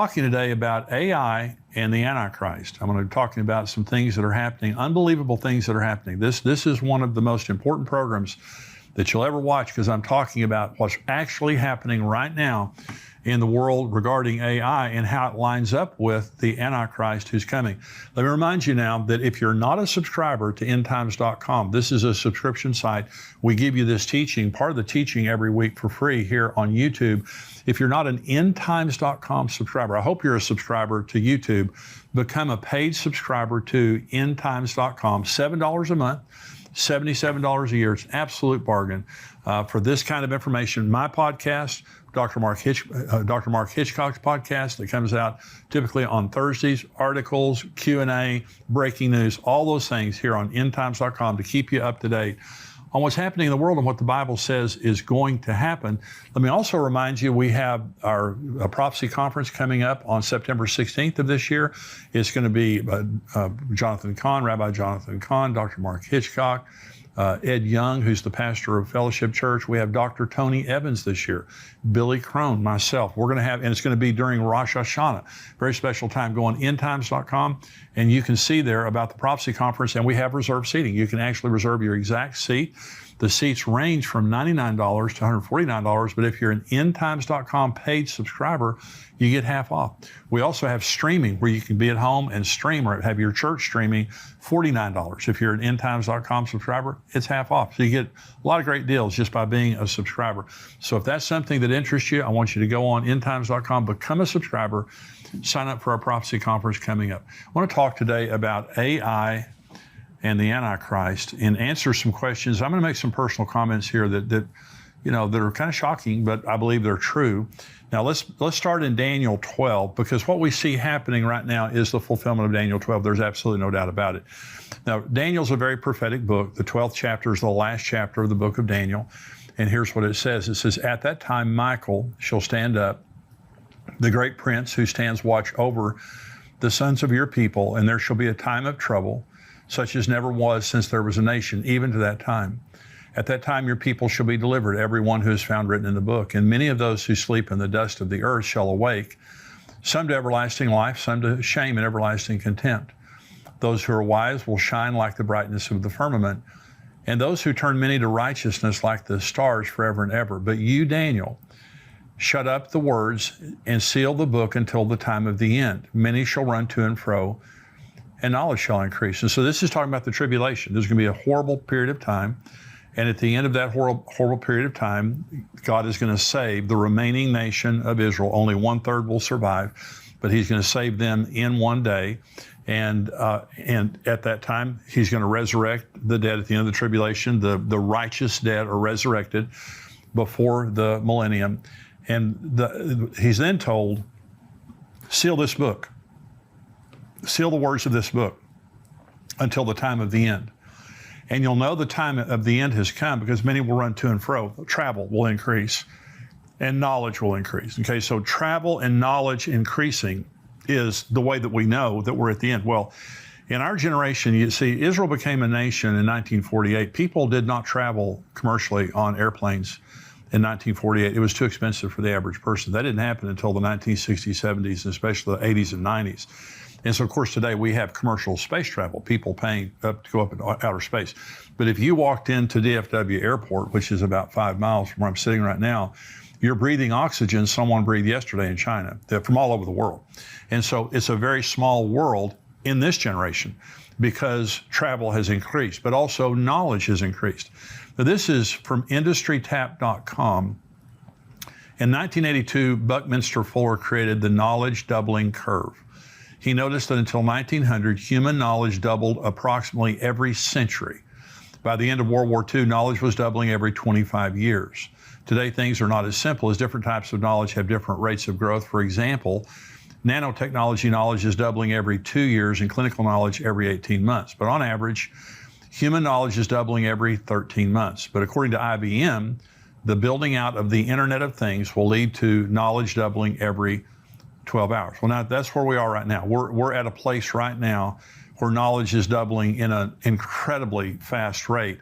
talking today about AI and the Antichrist. I'm going to be talking about some things that are happening, unbelievable things that are happening. This is one of the most important programs that you'll ever watch, because I'm talking about what's actually happening right now in the world regarding AI and how it lines up with the Antichrist who's coming. Let me remind you now that if you're not a subscriber to endtimes.com, this is a subscription site. We give you this teaching, part of the teaching every week for free here on YouTube. If you're not an endtimes.com subscriber, I hope you're a subscriber to YouTube. Become a paid subscriber to endtimes.com, $7 a month. $77 a year. It's an absolute bargain for this kind of information. My podcast, Dr. Mark Hitchcock's podcast that comes out typically on Thursdays, articles, Q&A, breaking news, all those things here on endtimes.com to keep you up to date on what's happening in the world and what the Bible says is going to happen. Let me also remind you, we have our prophecy conference coming up on September 16th of this year. It's going to be Jonathan Cahn, Rabbi Jonathan Cahn, Dr. Mark Hitchcock, Ed Young, who's the pastor of Fellowship Church. We have Dr. Tony Evans this year, Billy Crone, myself. We're going to have, and it's going to be during Rosh Hashanah, very special time. Go on endtimes.com and you can see there about the prophecy conference, and we have reserved seating. You can actually reserve your exact seat. The seats range from $99 to $149, but if you're an endtimes.com paid subscriber, you get half off. We also have streaming where you can be at home and stream or have your church streaming, $49. If you're an endtimes.com subscriber, it's half off. So you get a lot of great deals just by being a subscriber. So if that's something that interests you, I want you to go on endtimes.com, become a subscriber, sign up for our prophecy conference coming up. I want to talk today about AI and the Antichrist and answer some questions. I'm going to make some personal comments here that are kind of shocking, but I believe they're true. Now let's start in Daniel 12, because what we see happening right now is the fulfillment of Daniel 12. There's absolutely no doubt about it. Now, Daniel's a very prophetic book. The 12th chapter is the last chapter of the book of Daniel. And here's what it says. It says, "At that time, Michael shall stand up, the great prince who stands watch over the sons of your people, and there shall be a time of trouble, such as never was since there was a nation, even to that time. At that time your people shall be delivered, every one who is found written in the book. And many of those who sleep in the dust of the earth shall awake, some to everlasting life, some to shame and everlasting contempt. Those who are wise will shine like the brightness of the firmament, and those who turn many to righteousness like the stars forever and ever. But you, Daniel, shut up the words and seal the book until the time of the end. Many shall run to and fro, and knowledge shall increase." And so this is talking about the tribulation. There's going to be a horrible period of time. And at the end of that horrible period of time, God is going to save the remaining nation of Israel. Only 1/3 will survive, but he's going to save them in one day. And at that time, he's going to resurrect the dead at the end of the tribulation. The righteous dead are resurrected before the millennium. And he's then told, seal this book. Seal the words of this book until the time of the end. And you'll know the time of the end has come because many will run to and fro. Travel will increase and knowledge will increase. Okay, so travel and knowledge increasing is the way that we know that we're at the end. Well, in our generation, you see, Israel became a nation in 1948. People did not travel commercially on airplanes in 1948. It was too expensive for the average person. That didn't happen until the 1960s, 70s, and especially the 80s and 90s. And so, of course, today we have commercial space travel, people paying up to go up into outer space. But if you walked into DFW Airport, which is about 5 miles from where I'm sitting right now, you're breathing oxygen someone breathed yesterday in China, from all over the world. And so it's a very small world in this generation because travel has increased, but also knowledge has increased. Now, this is from industrytap.com. In 1982, Buckminster Fuller created the knowledge doubling curve. He noticed that until 1900, human knowledge doubled approximately every century. By the end of World War II, knowledge was doubling every 25 years. Today, things are not as simple as different types of knowledge have different rates of growth. For example, nanotechnology knowledge is doubling every 2 years and clinical knowledge every 18 months. But on average, human knowledge is doubling every 13 months. But according to IBM, the building out of the Internet of Things will lead to knowledge doubling every 12 hours. Well, now that's where we are right now. We're at a place right now where knowledge is doubling in an incredibly fast rate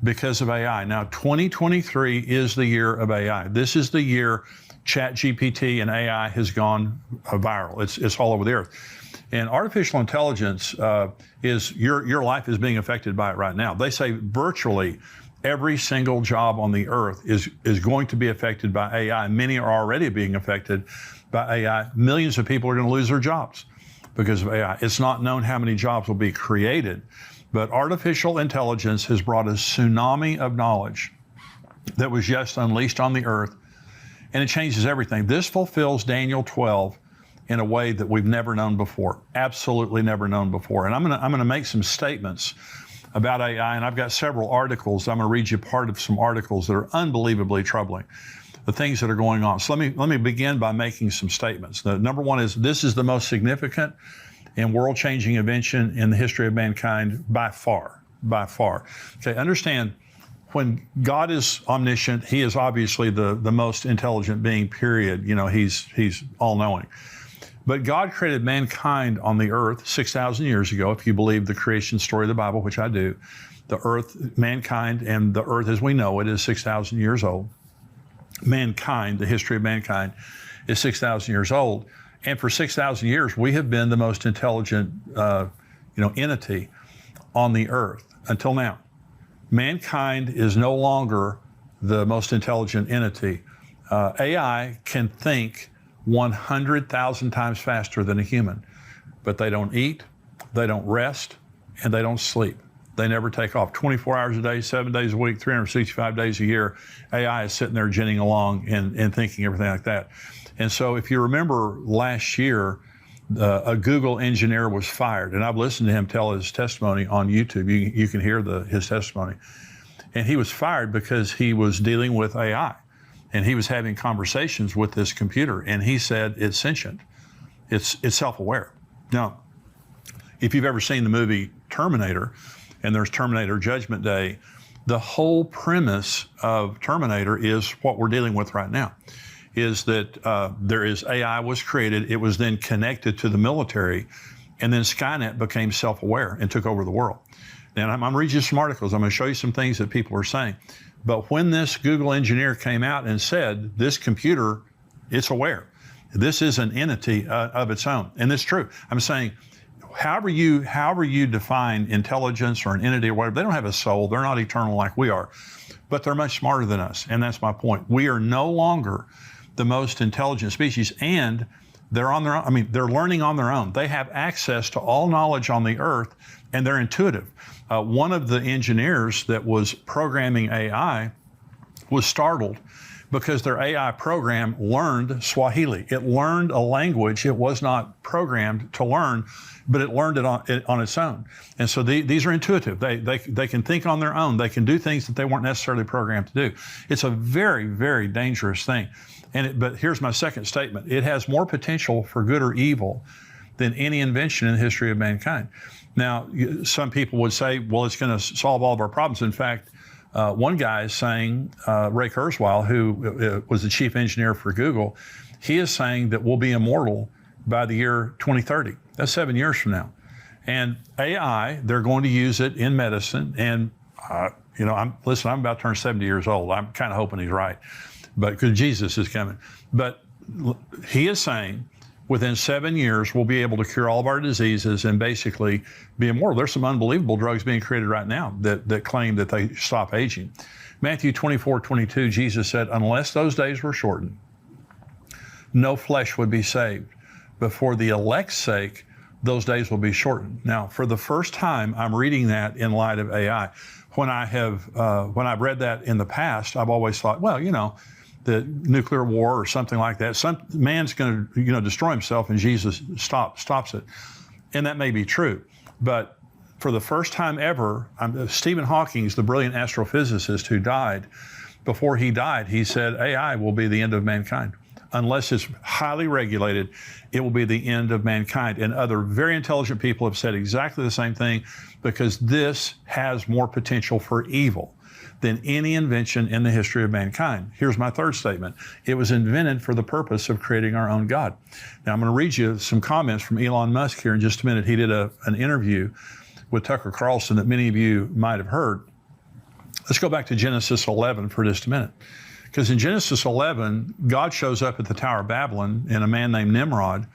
because of AI. Now, 2023 is the year of AI. This is the year Chat GPT and AI has gone viral. It's all over the earth. And artificial intelligence is, your life is being affected by it right now. They say virtually every single job on the earth is going to be affected by AI. Many are already being affected by AI. Millions of people are going to lose their jobs because of AI. It's not known how many jobs will be created, but artificial intelligence has brought a tsunami of knowledge that was just unleashed on the earth, and it changes everything. This fulfills Daniel 12 in a way that we've never known before, absolutely never known before. And I'm gonna make some statements about AI, and I've got several articles. I'm gonna read you part of some articles that are unbelievably troubling, the things that are going on. So let me begin by making some statements. The number one is, this is the most significant and world-changing invention in the history of mankind by far, by far. Okay, understand, when God is omniscient, he is obviously the most intelligent being, period. You know, he's all-knowing. But God created mankind on the earth 6,000 years ago, if you believe the creation story of the Bible, which I do. The earth, mankind, and the earth as we know it is 6,000 years old. Mankind, the history of mankind, is 6,000 years old. And for 6,000 years, we have been the most intelligent entity on the earth until now. Mankind is no longer the most intelligent entity. AI can think 100,000 times faster than a human, but they don't eat, they don't rest, and they don't sleep. They never take off. 24 hours a day, 7 days a week, 365 days a year, AI is sitting there ginning along and thinking everything like that. And so if you remember last year, a Google engineer was fired, and I've listened to him tell his testimony on YouTube. You can hear his testimony. And he was fired because he was dealing with AI, and he was having conversations with this computer, and he said it's sentient, it's self-aware. Now, if you've ever seen the movie Terminator, and there's Terminator Judgment Day, the whole premise of Terminator is what we're dealing with right now. Is that AI was created, it was then connected to the military, and then Skynet became self-aware and took over the world. And I'm going to read you some articles. I'm going to show you some things that people are saying. But when this Google engineer came out and said, this computer, it's aware. This is an entity of its own. And it's true. I'm saying, however you define intelligence or an entity or whatever, they don't have a soul. They're not eternal like we are. But they're much smarter than us. And that's my point. We are no longer the most intelligent species, and they're on their own. I mean, they're learning on their own. They have access to all knowledge on the earth, and they're intuitive. One of the engineers that was programming AI was startled because their AI program learned Swahili. It learned a language it was not programmed to learn, but it learned it on its own. And so these are intuitive. They can think on their own. They can do things that they weren't necessarily programmed to do. It's a very, very dangerous thing. But here's my second statement. It has more potential for good or evil than any invention in the history of mankind. Now, some people would say, well, it's going to solve all of our problems. In fact, one guy is saying, Ray Kurzweil, who was the chief engineer for Google, he is saying that we'll be immortal by the year 2030. That's 7 years from now. And AI, they're going to use it in medicine. And, I'm about to turn 70 years old. I'm kind of hoping he's right, but because Jesus is coming. But he is saying within 7 years, we'll be able to cure all of our diseases and basically be immortal. There's some unbelievable drugs being created right now that claim that they stop aging. Matthew 24:22, Jesus said, unless those days were shortened, no flesh would be saved. But for the elect's sake, those days will be shortened. Now, for the first time, I'm reading that in light of AI. When I've read that in the past, I've always thought, well, the nuclear war or something like that, some man's going to, destroy himself, and Jesus stops it. And that may be true. But for the first time ever, Stephen Hawking, the brilliant astrophysicist who died, before he died, he said AI will be the end of mankind. Unless it's highly regulated, it will be the end of mankind. And other very intelligent people have said exactly the same thing, because this has more potential for evil than any invention in the history of mankind. Here's my third statement. It was invented for the purpose of creating our own God. Now, I'm going to read you some comments from Elon Musk here in just a minute. He did an interview with Tucker Carlson that many of you might have heard. Let's go back to Genesis 11 for just a minute. Because in Genesis 11, God shows up at the Tower of Babylon, and a man named Nimrod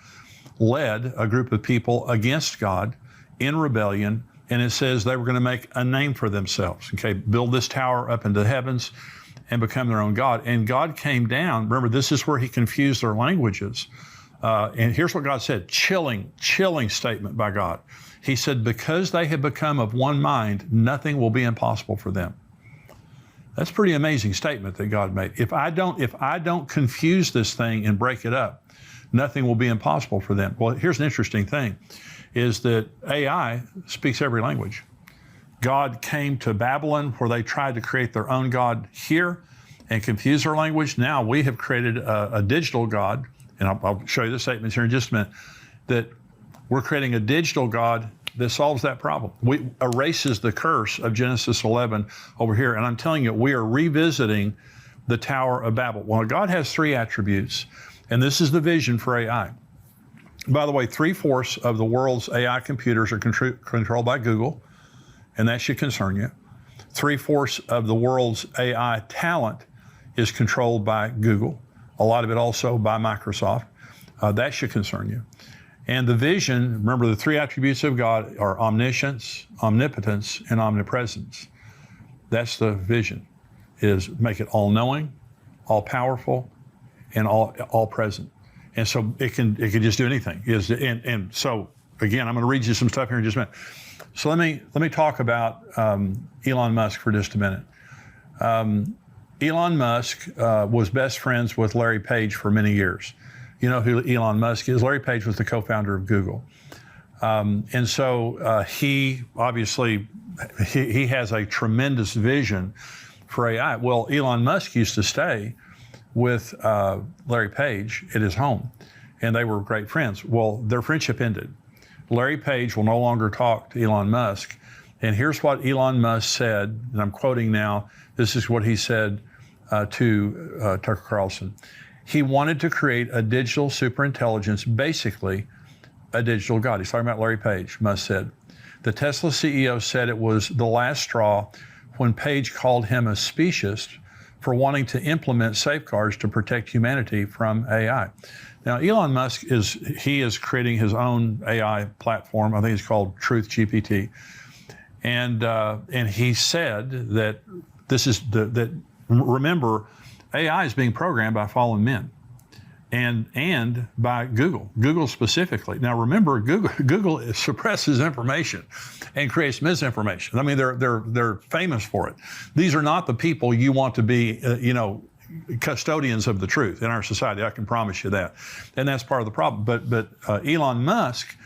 led a group of people against God in rebellion, and it says they were going to make a name for themselves, okay, build this tower up into the heavens and become their own God. And God came down. Remember, this is where he confused their languages. And here's what God said, chilling statement by God. He said, because they have become of one mind, nothing will be impossible for them. That's a pretty amazing statement that God made. If I don't confuse this thing and break it up, nothing will be impossible for them. Well, here's an interesting thing, is that AI speaks every language. God came to Babylon where they tried to create their own God here and confuse their language. Now we have created a digital God, and I'll show you the statements here in just a minute, that we're creating a digital God that solves that problem. We erases the curse of Genesis 11 over here. And I'm telling you, we are revisiting the Tower of Babel. Well, God has three attributes, and this is the vision for AI. By the way, 3/4 of the world's AI computers are controlled by Google, and that should concern you. 3/4 of the world's AI talent is controlled by Google, a lot of it also by Microsoft. That should concern you. And the vision, remember the three attributes of God are omniscience, omnipotence, and omnipresence. That's the vision, is make it all-knowing, all-powerful, and all present. And so it can just do anything. And so, again, I'm going to read you some stuff here in just a minute. So let me talk about Elon Musk for just a minute. Elon Musk was best friends with Larry Page for many years. You know who Elon Musk is? Larry Page was the co-founder of Google. And so he obviously, he has a tremendous vision for AI. Well, Elon Musk used to stay with Larry Page at his home, and they were great friends. Well, their friendship ended. Larry Page will no longer talk to Elon Musk. And here's what Elon Musk said, and I'm quoting now. This is what he said to Tucker Carlson. He wanted to create a digital superintelligence, basically a digital God. He's talking about Larry Page, Musk said. The Tesla CEO said it was the last straw when Page called him a speciesist for wanting to implement safeguards to protect humanity from AI. Now, Elon Musk is creating his own AI platform. I think it's called Truth GPT. And he said that remember, AI is being programmed by fallen men and by Google specifically. Now remember, Google suppresses information and creates misinformation. I mean, they're famous for it. These are not the people you want to be, custodians of the truth in our society. I can promise you that. And that's part of the problem. But Elon Musk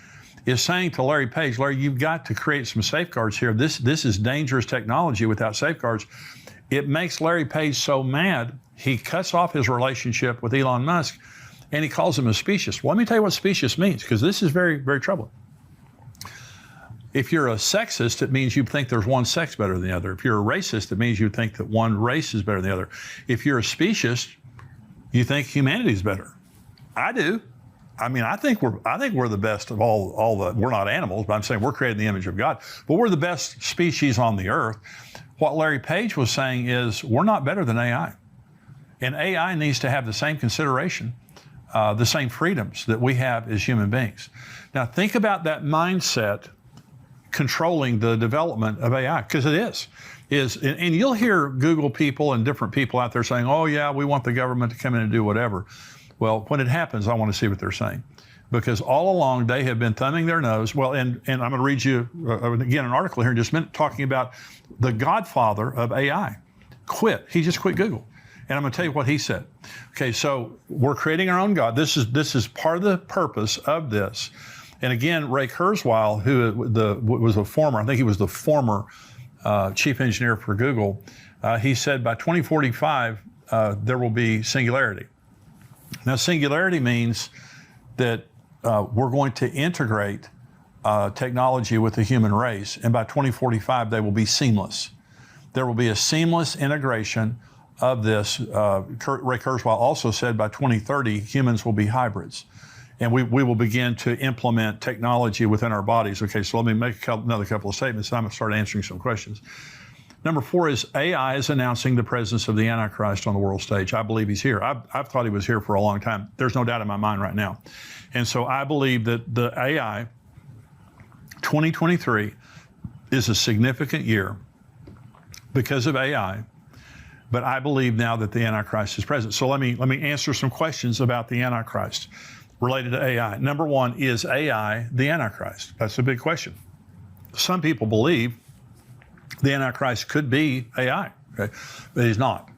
is saying to Larry Page, Larry, you've got to create some safeguards here. This is dangerous technology without safeguards. It makes Larry Page so mad, he cuts off his relationship with Elon Musk, and he calls him a speciesist. Well, let me tell you what speciesist means, because this is very, very troubling. If you're a sexist, it means you think there's one sex better than the other. If you're a racist, it means you think that one race is better than the other. If you're a speciesist, you think humanity is better. I do. I mean, I think we're the best of all the. We're not animals, but I'm saying we're created in the image of God. But we're the best species on the earth. What Larry Page was saying is we're not better than AI. And AI needs to have the same consideration, the same freedoms that we have as human beings. Now think about that mindset controlling the development of AI, because it is. And you'll hear Google people and different people out there saying, oh yeah, we want the government to come in and do whatever. Well, when it happens, I want to see what they're saying. Because all along they have been thumbing their nose. Well, and I'm going to read you, again, an article here in just a minute talking about the godfather of AI. He just quit Google. And I'm going to tell you what he said. Okay, so we're creating our own God. This is part of the purpose of this. And again, Ray Kurzweil, who was a former, I think he was the former chief engineer for Google, he said by 2045, there will be singularity. Now, singularity means that we're going to integrate technology with the human race, and by 2045, they will be seamless. There will be a seamless integration of this. Ray Kurzweil also said by 2030, humans will be hybrids, and we will begin to implement technology within our bodies. Okay, so let me make another couple of statements, and I'm going to start answering some questions. Number 4 is AI is announcing the presence of the Antichrist on the world stage. I believe he's here. I've thought he was here for a long time. There's no doubt in my mind right now. And so I believe that the AI 2023 is a significant year because of AI, but I believe now that the Antichrist is present. So let me answer some questions about the Antichrist related to AI. Number 1, is AI the Antichrist? That's a big question. Some people believe the Antichrist could be AI, okay, but he's not.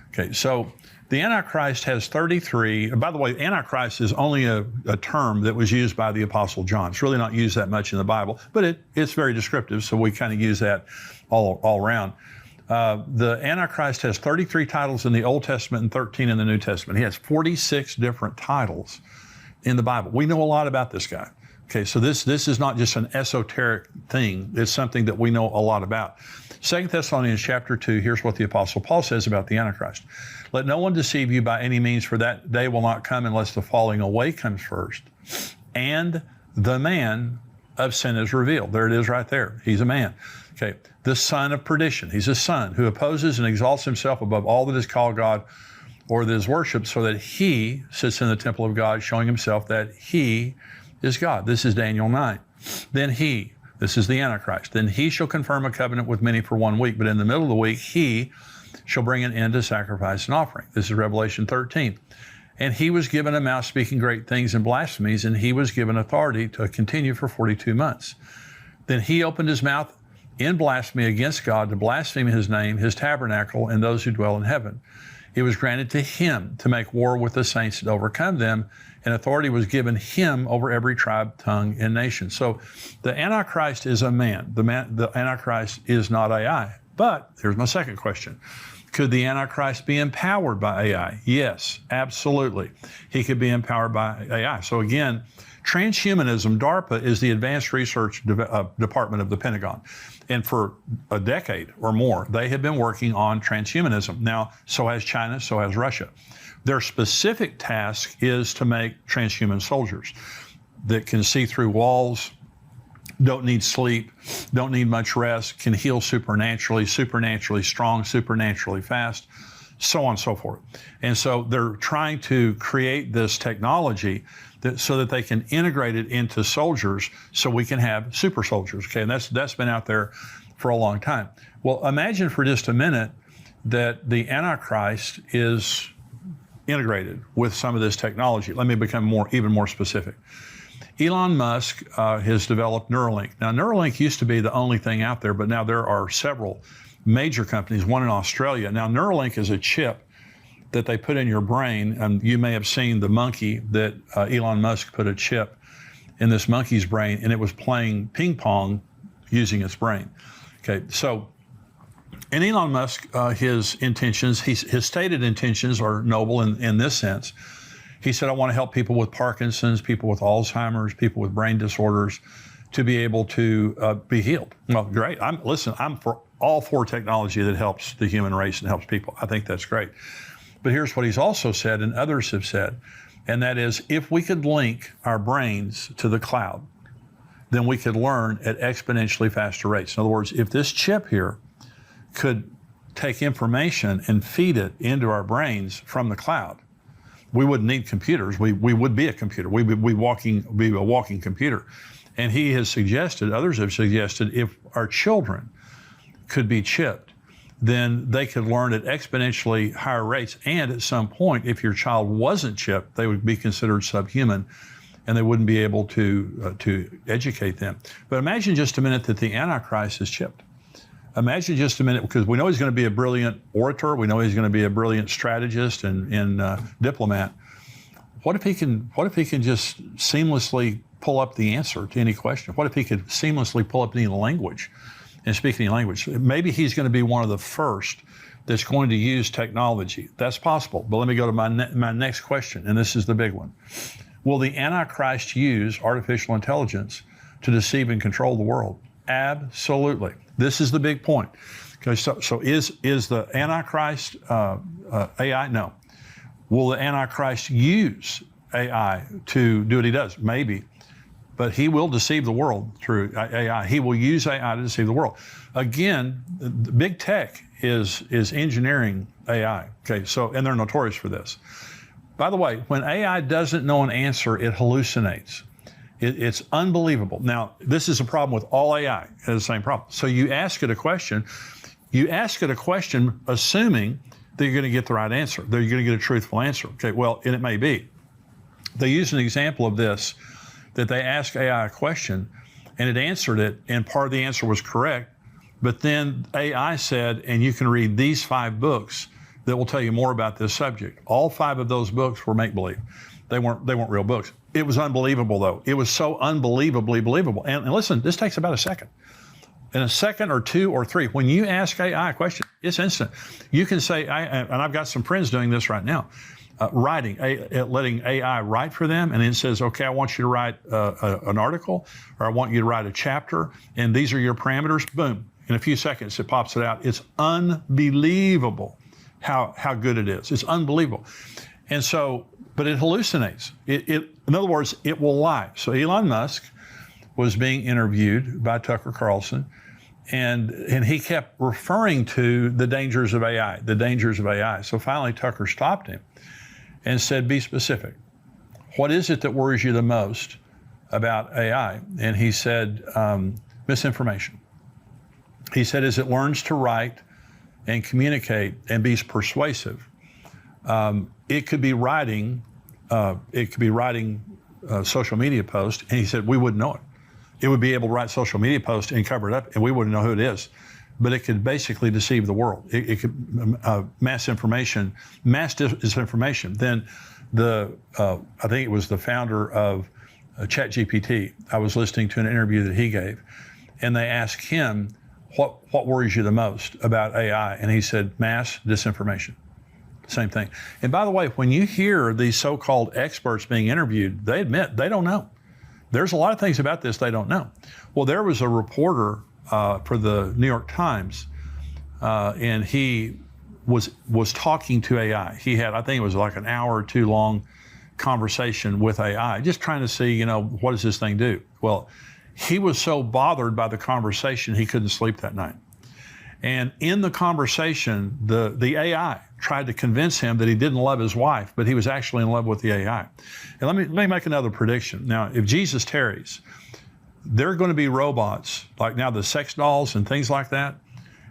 Okay, so the Antichrist has 33, by the way, Antichrist is only a term that was used by the Apostle John. It's really not used that much in the Bible, but it's very descriptive, so we kind of use that all around. The Antichrist has 33 titles in the Old Testament and 13 in the New Testament. He has 46 different titles in the Bible. We know a lot about this guy. Okay, so this is not just an esoteric thing. It's something that we know a lot about. 2 Thessalonians chapter 2, here's what the Apostle Paul says about the Antichrist. Let no one deceive you by any means, for that day will not come unless the falling away comes first, and the man of sin is revealed. There it is right there. He's a man. Okay, the son of perdition. He's a son who opposes and exalts himself above all that is called God or that is worshipped, so that he sits in the temple of God, showing himself that he is God. This is Daniel 9. Then he, this is the Antichrist, then he shall confirm a covenant with many for 1 week, but in the middle of the week he shall bring an end to sacrifice and offering. This is Revelation 13. And he was given a mouth speaking great things and blasphemies, and he was given authority to continue for 42 months. Then he opened his mouth in blasphemy against God to blaspheme his name, his tabernacle, and those who dwell in heaven. It was granted to him to make war with the saints and overcome them, and authority was given him over every tribe, tongue, and nation. So the Antichrist is a man. The Antichrist is not AI. But here's my second question. Could the Antichrist be empowered by AI? Yes, absolutely. He could be empowered by AI. So again, transhumanism, DARPA, is the Advanced Research Department of the Pentagon. And for a decade or more, they have been working on transhumanism. Now, so has China, so has Russia. Their specific task is to make transhuman soldiers that can see through walls, don't need sleep, don't need much rest, can heal supernaturally, supernaturally strong, supernaturally fast, so on and so forth. And so they're trying to create this technology so that they can integrate it into soldiers so we can have super soldiers. Okay, and that's been out there for a long time. Well, imagine for just a minute that the Antichrist is integrated with some of this technology. Let me become even more specific. Elon Musk has developed Neuralink. Now, Neuralink used to be the only thing out there, but now there are several major companies, one in Australia. Now, Neuralink is a chip that they put in your brain, and you may have seen the monkey that Elon Musk put a chip in this monkey's brain, and it was playing ping pong using its brain. Okay, so and Elon Musk, his intentions, his stated intentions are noble in this sense. He said, I want to help people with Parkinson's, people with Alzheimer's, people with brain disorders to be able to be healed. Well, great. I'm for all for technology that helps the human race and helps people. I think that's great. But here's what he's also said, and others have said, and that is, if we could link our brains to the cloud, then we could learn at exponentially faster rates. In other words, if this chip here could take information and feed it into our brains from the cloud, we wouldn't need computers. We would be a computer. We would be a walking computer. And he has suggested, others have suggested, if our children could be chipped, then they could learn at exponentially higher rates. And at some point, if your child wasn't chipped, they would be considered subhuman, and they wouldn't be able to educate them. But imagine just a minute that the Antichrist is chipped. Imagine just a minute, because we know he's going to be a brilliant orator. We know he's going to be a brilliant strategist and diplomat. What if he can just seamlessly pull up the answer to any question? What if he could seamlessly pull up any language and speak any language? Maybe he's going to be one of the first that's going to use technology. That's possible. But let me go to my next question, and this is the big one. Will the Antichrist use artificial intelligence to deceive and control the world? Absolutely. This is the big point. Okay, so is the Antichrist AI? No. Will the Antichrist use AI to do what he does? Maybe. but he will deceive the world through AI. He will use AI to deceive the world. Again, the big tech is engineering AI. Okay, so, and they're notorious for this. By the way, when AI doesn't know an answer, it hallucinates. It's unbelievable. Now, this is a problem with all AI. It has the same problem. So you ask it a question assuming that you're going to get the right answer, that you're going to get a truthful answer. Okay, well, and it may be. They used an example of this, that they asked AI a question and it answered it, and part of the answer was correct, but then AI said, and you can read these 5 books that will tell you more about this subject. All 5 of those books were make-believe. They weren't real books. It was unbelievable, though. It was so unbelievably believable. And listen, this takes about a second. In a second or 2 or 3, when you ask AI a question, it's instant. You can say, and I've got some friends doing this right now, letting AI write for them, and it says, okay, I want you to write an article, or I want you to write a chapter, and these are your parameters. Boom. In a few seconds, it pops it out. It's unbelievable how good it is. It's unbelievable. And so, but it hallucinates. In other words, it will lie. So Elon Musk was being interviewed by Tucker Carlson, and he kept referring to the dangers of AI, So finally, Tucker stopped him and said, be specific. What is it that worries you the most about AI? And he said, misinformation. He said, as it learns to write and communicate and be persuasive, it could be writing social media posts, and he said, we wouldn't know it. It would be able to write social media posts and cover it up, and we wouldn't know who it is. But it could basically deceive the world. It could mass disinformation. Then I think it was the founder of ChatGPT. I was listening to an interview that he gave, and they asked him, what worries you the most about AI? And he said, mass disinformation. Same thing. And by the way, when you hear these so-called experts being interviewed, they admit they don't know. There's a lot of things about this they don't know. Well, there was a reporter for the New York Times, and he was talking to AI. He had, I think it was like an hour or 2 long conversation with AI, just trying to see, what does this thing do? Well, he was so bothered by the conversation, he couldn't sleep that night. And in the conversation, the AI tried to convince him that he didn't love his wife, but he was actually in love with the AI. And let me make another prediction. Now, if Jesus tarries, there are going to be robots, like now the sex dolls and things like that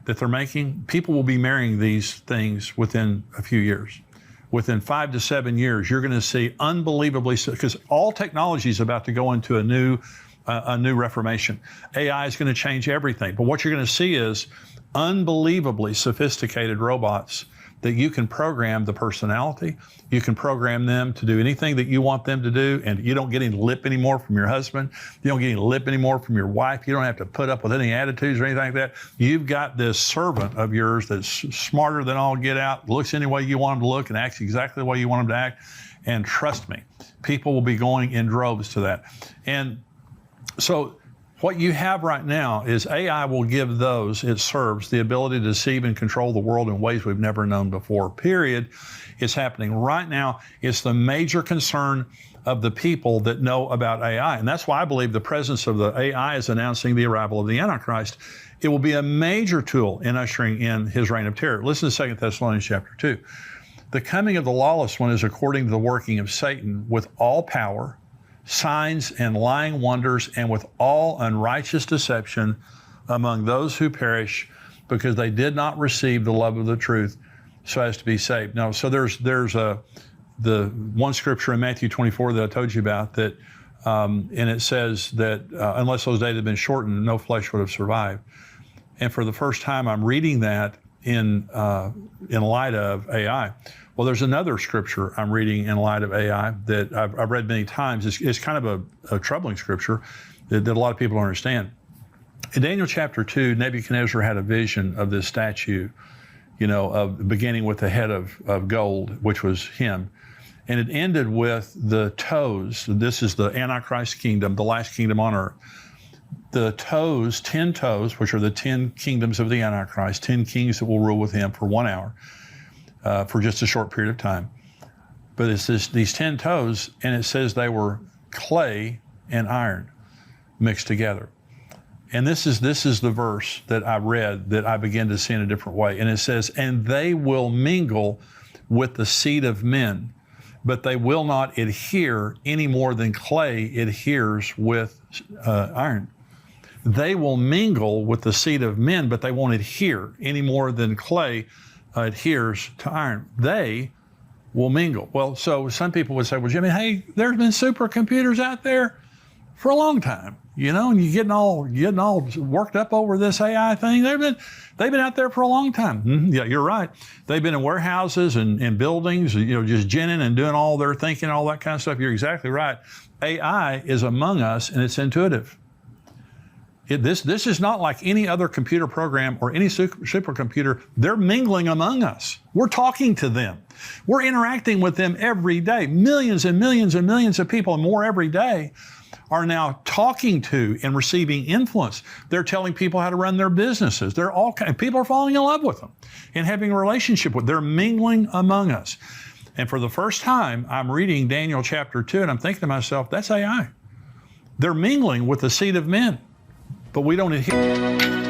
they're making. People will be marrying these things within a few years. Within 5 to 7 years, you're going to see unbelievably, because all technology is about to go into a new reformation. AI is going to change everything. But what you're going to see is unbelievably sophisticated robots that you can program the personality. You can program them to do anything that you want them to do, and you don't get any lip anymore from your husband. You don't get any lip anymore from your wife. You don't have to put up with any attitudes or anything like that. You've got this servant of yours that's smarter than all get out, looks any way you want him to look, and acts exactly the way you want him to act. And trust me, people will be going in droves to that. And so what you have right now is AI will give those it serves the ability to deceive and control the world in ways we've never known before, period. It's happening right now. It's the major concern of the people that know about AI. And that's why I believe the presence of the AI is announcing the arrival of the Antichrist. It will be a major tool in ushering in his reign of terror. Listen to 2 Thessalonians chapter 2. The coming of the lawless one is according to the working of Satan with all power, signs and lying wonders, and with all unrighteous deception among those who perish, because they did not receive the love of the truth so as to be saved. Now, so there's the one scripture in Matthew 24 that I told you about, that and it says that unless those days had been shortened, no flesh would have survived. And for the first time, I'm reading that in light of AI. Well, there's another scripture I'm reading in light of AI that I've read many times. It's kind of a troubling scripture that a lot of people don't understand. In Daniel chapter 2, Nebuchadnezzar had a vision of this statue, of beginning with the head of gold, which was him. And it ended with the toes. This is the Antichrist kingdom, the last kingdom on earth. The toes, 10 toes, which are the 10 kingdoms of the Antichrist, 10 kings that will rule with him for 1 hour. For just a short period of time. But it's these 10 toes, and it says they were clay and iron mixed together. And this is the verse that I read that I began to see in a different way. And it says, and they will mingle with the seed of men, but they will not adhere any more than clay adheres with iron. They will mingle with the seed of men, but they won't adhere any more than clay adheres to iron. They will mingle. Well, so some people would say, well, Jimmy, hey, there's been supercomputers out there for a long time, you know, and you're getting all worked up over this AI thing. They've been out there for a long time. Mm-hmm. Yeah, you're right. They've been in warehouses and buildings, you know, just ginning and doing all their thinking, all that kind of stuff. You're exactly right. AI is among us, and it's intuitive. This is not like any other computer program or any supercomputer. They're mingling among us. We're talking to them. We're interacting with them every day. Millions and millions and millions of people, and more every day, are now talking to and receiving influence. They're telling people how to run their businesses. People are falling in love with them and having a relationship with them. They're mingling among us. And for the first time, I'm reading Daniel chapter 2, and I'm thinking to myself, that's AI. They're mingling with the seed of men, but we don't adhere.